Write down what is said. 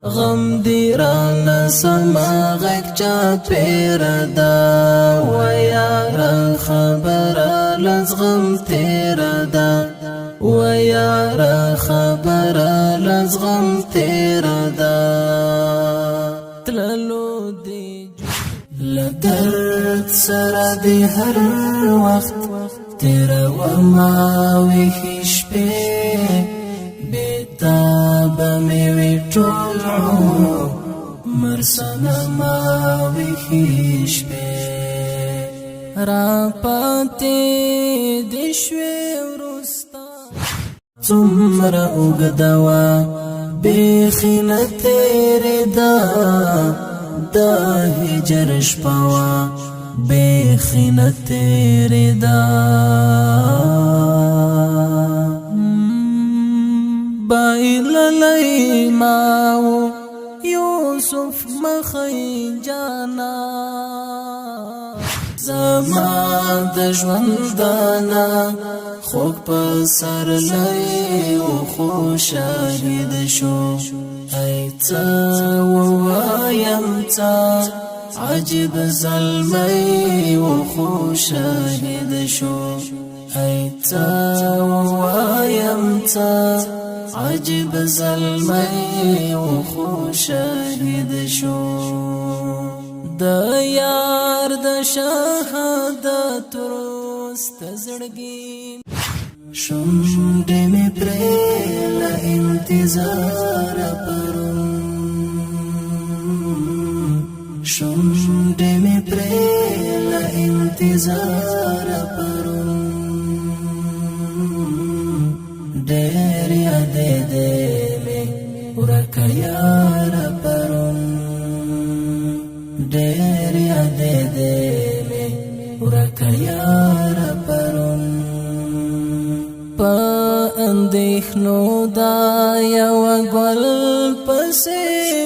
غم دی رانه سما غک چا پیر دا و یار خبر لزغم تیر دا و یار خبر لزغم تیر دا تللو دی لدرد سر دی هر وقت تیر و ماوی خشپی بیتاب میوی ټول مرسنا ماوی خشپی را پاتی دشوی ورستا څومره اوږدوا بیخي نه تېرېدا دا هجر شپه وه بیخي نه تېرېدا بایللی ما و یوسف مخی جانا زما د ژوندانه خوږ په سرلی و خو شهید شو ای څه ووایم څه عجیب زلمی و خو شهید شو ای څه ووایم څه عجیب زلمی و خو شهید شو د یار د شهادت روست زړګي شونډې مې پرې له انتظار پرون شونډې مې پرې له انتظار پرون ډېر یادې دې مې ورکه یار پرون ډېر یادې دې مې ورکه یار پرون په اندېښنو دا یوه ګل پسې